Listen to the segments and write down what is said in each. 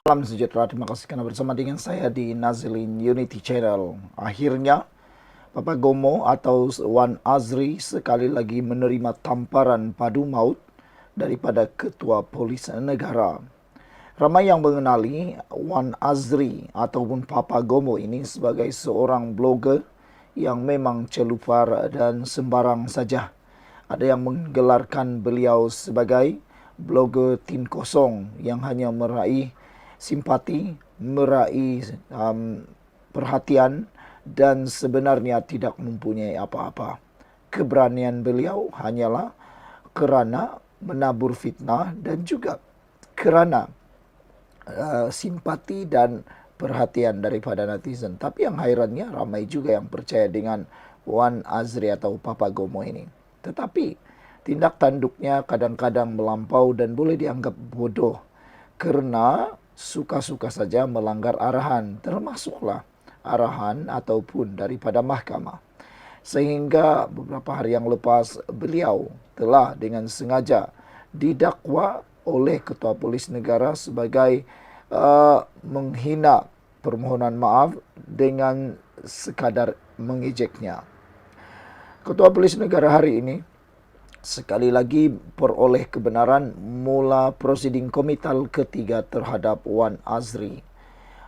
Salam sejahtera, terima kasih karena bersama dengan saya di Nazilin Unity Channel. Akhirnya, Papa Gomo atau Wan Azri sekali lagi menerima tamparan padu maut daripada Ketua Polis Negara. Ramai yang mengenali Wan Azri ataupun Papa Gomo ini sebagai seorang blogger yang memang celupar dan sembarang saja. Ada yang menggelarkan beliau sebagai blogger tim kosong yang hanya meraih simpati, meraih perhatian dan sebenarnya tidak mempunyai apa-apa. Keberanian beliau hanyalah kerana menabur fitnah dan juga kerana simpati dan perhatian daripada netizen. Tapi yang hairannya ramai juga yang percaya dengan Wan Azri atau Papa Gomo ini. Tetapi tindak tanduknya kadang-kadang melampau dan boleh dianggap bodoh kerana suka-suka saja melanggar arahan, termasuklah arahan ataupun daripada mahkamah. Sehingga beberapa hari yang lepas beliau telah dengan sengaja didakwa oleh Ketua Polis Negara sebagai menghina permohonan maaf dengan sekadar mengejeknya. Ketua Polis Negara hari ini sekali lagi peroleh kebenaran mula prosiding komital ketiga terhadap Wan Azri.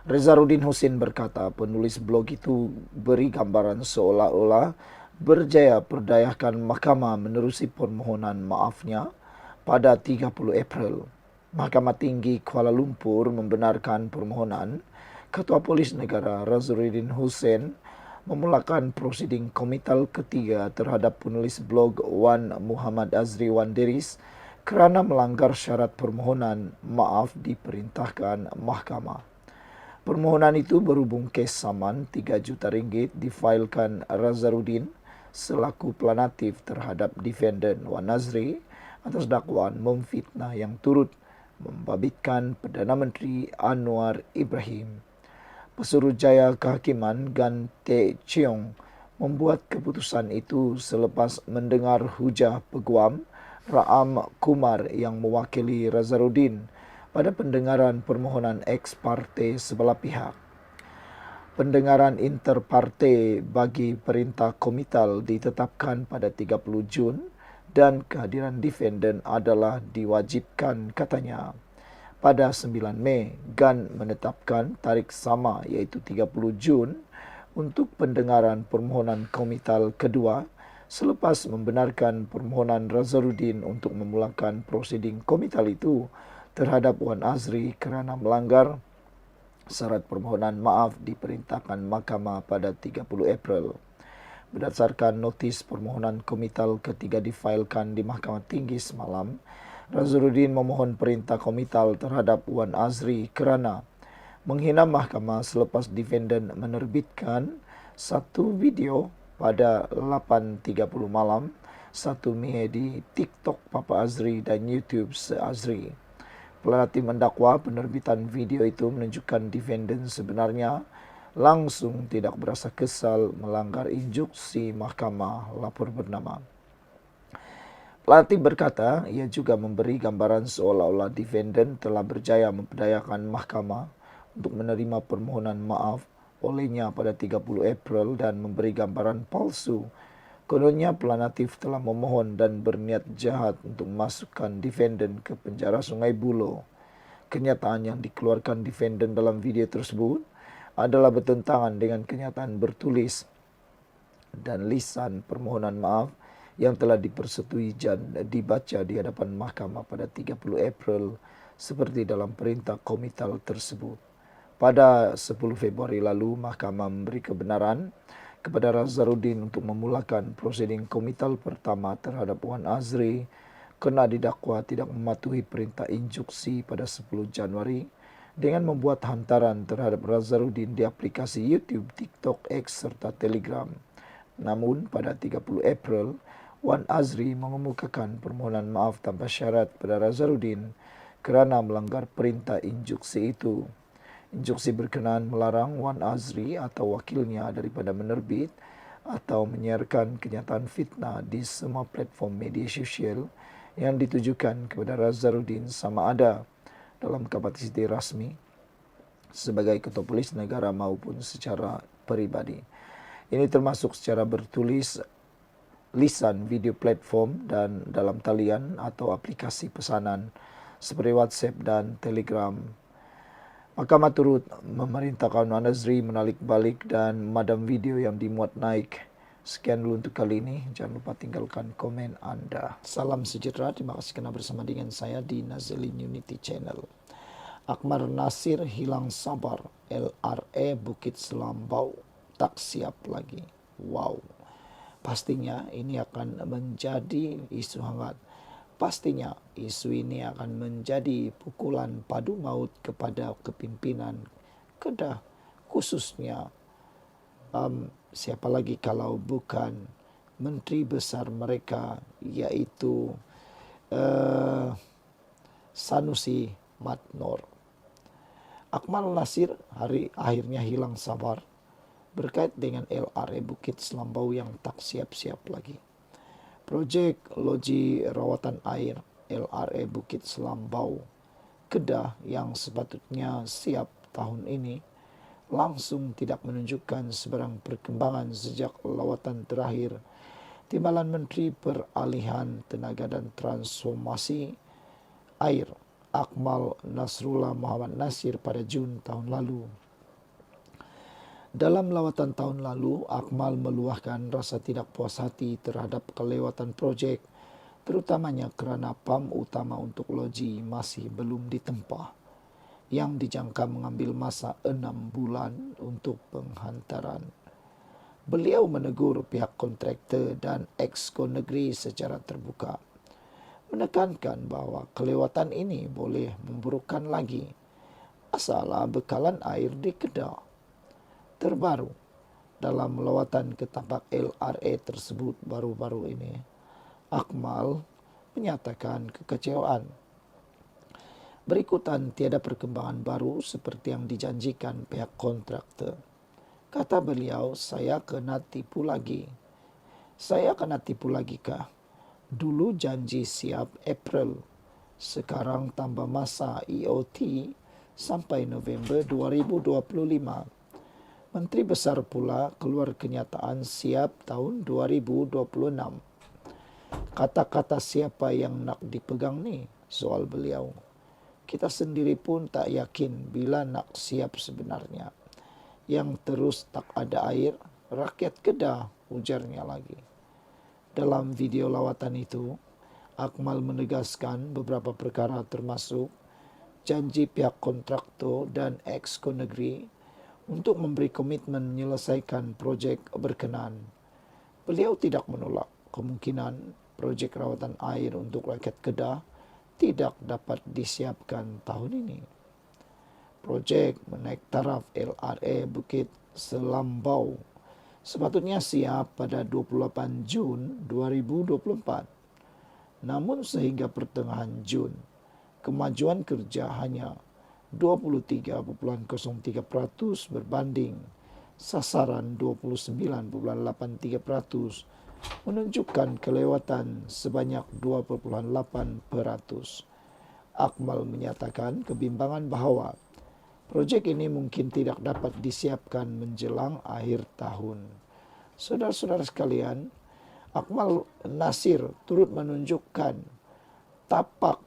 Rezaruddin Hussein berkata penulis blog itu beri gambaran seolah-olah berjaya perdayakan mahkamah menerusi permohonan maafnya pada 30 April. Mahkamah Tinggi Kuala Lumpur membenarkan permohonan Ketua Polis Negara Rezaruddin Hussein memulakan prosiding komital ketiga terhadap penulis blog Wan Muhammad Azri Wan Deris kerana melanggar syarat permohonan maaf diperintahkan mahkamah. Permohonan itu berhubung kes saman 3 juta ringgit difailkan Rezaruddin selaku pelanatif terhadap defendant Wan Azri atas dakwaan memfitnah yang turut membabitkan Perdana Menteri Anwar Ibrahim. Pesuruhjaya Kehakiman Gan Tae Cheong membuat keputusan itu selepas mendengar hujah peguam Ra'am Kumar yang mewakili Rezaruddin pada pendengaran permohonan ex parte sebelah pihak. Pendengaran interparti bagi perintah komital ditetapkan pada 30 Jun dan kehadiran defendant adalah diwajibkan katanya. Pada 9 Mei, Gan menetapkan tarikh sama iaitu 30 Jun untuk pendengaran permohonan komital kedua selepas membenarkan permohonan Rezaruddin untuk memulakan prosiding komital itu terhadap Wan Azri kerana melanggar syarat permohonan maaf diperintahkan mahkamah pada 30 April. Berdasarkan notis permohonan komital ketiga difailkan di Mahkamah Tinggi semalam, Rezaruddin memohon perintah komital terhadap Wan Azri kerana menghina mahkamah selepas defendant menerbitkan satu video pada 8.30 malam 1 Mei di TikTok Papa Azri dan YouTube Se-Azri. Pelatih mendakwa penerbitan video itu menunjukkan defendant sebenarnya langsung tidak berasa kesal melanggar instruksi mahkamah lapor bernama. Pelatih berkata ia juga memberi gambaran seolah-olah defendant telah berjaya memperdayakan mahkamah untuk menerima permohonan maaf olehnya pada 30 April dan memberi gambaran palsu. Kononnya pelanatif telah memohon dan berniat jahat untuk memasukkan defendant ke penjara Sungai Buloh. Kenyataan yang dikeluarkan defendant dalam video tersebut adalah bertentangan dengan kenyataan bertulis dan lisan permohonan maaf yang telah dipersetujui dan dibaca di hadapan mahkamah pada 30 April seperti dalam perintah komital tersebut. Pada 10 Februari lalu, mahkamah memberi kebenaran kepada Rezaruddin untuk memulakan prosiding komital pertama terhadap Wan Azri kerana didakwa tidak mematuhi perintah instruksi pada 10 Januari dengan membuat hantaran terhadap Rezaruddin di aplikasi YouTube, TikTok, X serta Telegram. Namun pada 30 April, Wan Azri mengemukakan permohonan maaf tanpa syarat pada Rezaruddin kerana melanggar perintah instruksi itu. Instruksi berkenaan melarang Wan Azri atau wakilnya daripada menerbit atau menyiarkan kenyataan fitnah di semua platform media sosial yang ditujukan kepada Rezaruddin sama ada dalam kapasiti rasmi sebagai ketua polis negara maupun secara pribadi. Ini termasuk secara bertulis, lisan, video platform, dan dalam talian atau aplikasi pesanan seperti WhatsApp dan Telegram. Mahkamah turut memerintahkan Wan Azri menalik balik dan memadam video yang dimuat naik. Sekian dulu untuk kali ini. Jangan lupa tinggalkan komen Anda. Salam sejahtera. Terima kasih kerana bersama dengan saya di Nazilin Unity Channel. Akmal Nasir hilang sabar. LRA Bukit Selambau tak siap lagi. Wow. Pastinya ini akan menjadi isu hangat. Pastinya isu ini akan menjadi pukulan padu maut kepada kepimpinan Kedah, khususnya siapa lagi kalau bukan menteri besar mereka, yaitu Sanusi Madnor. Akmal Nasir akhirnya hilang sabar berkait dengan LRA Bukit Selambau yang tak siap-siap lagi. Projek Loji Rawatan Air LRA Bukit Selambau Kedah yang sepatutnya siap tahun ini langsung tidak menunjukkan sebarang perkembangan sejak lawatan terakhir Timbalan Menteri Peralihan Tenaga dan Transformasi Air Akmal Nasrullah Muhammad Nasir pada Jun tahun lalu. Dalam lawatan tahun lalu, Akmal meluahkan rasa tidak puas hati terhadap kelewatan projek, terutamanya kerana pam utama untuk loji masih belum ditempah, yang dijangka mengambil masa 6 bulan untuk penghantaran. Beliau menegur pihak kontraktor dan exco negeri secara terbuka, menekankan bahawa kelewatan ini boleh memburukkan lagi masalah bekalan air di Kedah. Terbaru dalam lawatan ke tapak LRA tersebut baru-baru ini, Akmal menyatakan kekecewaan. Berikutan tiada perkembangan baru seperti yang dijanjikan pihak kontraktor. Kata beliau, saya kena tipu lagi. Saya kena tipu lagi kah? Dulu janji siap April, sekarang tambah masa EOT sampai November 2025. Menteri Besar pula keluar kenyataan siap tahun 2026. Kata-kata siapa yang nak dipegang ni? Soal beliau. Kita sendiri pun tak yakin bila nak siap sebenarnya. Yang terus tak ada air, rakyat Kedah, ujarnya lagi. Dalam video lawatan itu, Akmal menegaskan beberapa perkara termasuk janji pihak kontraktor dan exco negeri untuk memberi komitmen menyelesaikan projek berkenaan. Beliau tidak menolak kemungkinan projek rawatan air untuk rakyat Kedah tidak dapat disiapkan tahun ini. Projek menaik taraf LRA Bukit Selambau sepatutnya siap pada 28 Jun 2024. Namun sehingga pertengahan Jun, kemajuan kerja hanya 23.03% berbanding sasaran 29.83%, menunjukkan kelewatan sebanyak 2.8%. Akmal menyatakan kebimbangan bahawa projek ini mungkin tidak dapat disiapkan menjelang akhir tahun. Saudara-saudara sekalian, Akmal Nasir turut menunjukkan tapak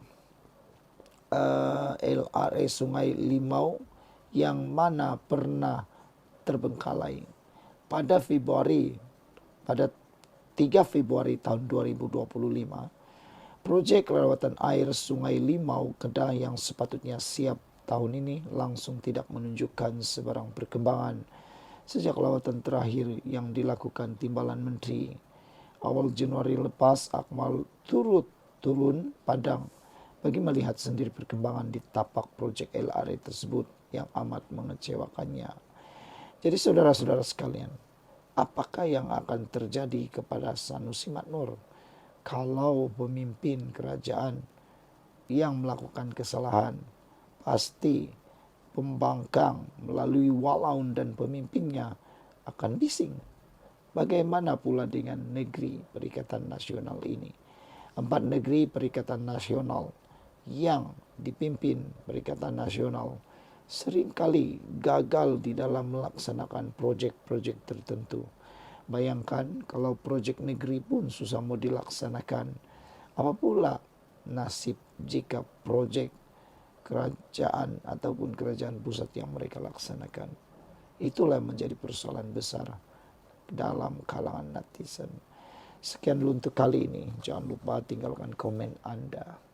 LRA Sungai Limau yang mana pernah terbengkalai. Pada 3 Februari tahun 2025, projek rawatan air Sungai Limau Kedah yang sepatutnya siap tahun ini langsung tidak menunjukkan sebarang perkembangan sejak lawatan terakhir yang dilakukan Timbalan Menteri. Awal Januari lepas, Akmal turun padang bagi melihat sendiri perkembangan di tapak projek LRA tersebut yang amat mengecewakannya. Jadi saudara-saudara sekalian, apakah yang akan terjadi kepada Sanusi Madnor kalau pemimpin kerajaan yang melakukan kesalahan? Pasti pembangkang melalui walaun dan pemimpinnya akan bising. Bagaimana pula dengan negeri Perikatan Nasional ini? 4 negeri Perikatan Nasional yang dipimpin Perikatan Nasional seringkali gagal di dalam melaksanakan proyek-proyek tertentu. Bayangkan kalau proyek negeri pun susah mau dilaksanakan. Apa pula nasib jika proyek kerajaan ataupun kerajaan pusat yang mereka laksanakan. Itulah menjadi persoalan besar dalam kalangan netizen. Sekian dulu untuk kali ini. Jangan lupa tinggalkan komen Anda.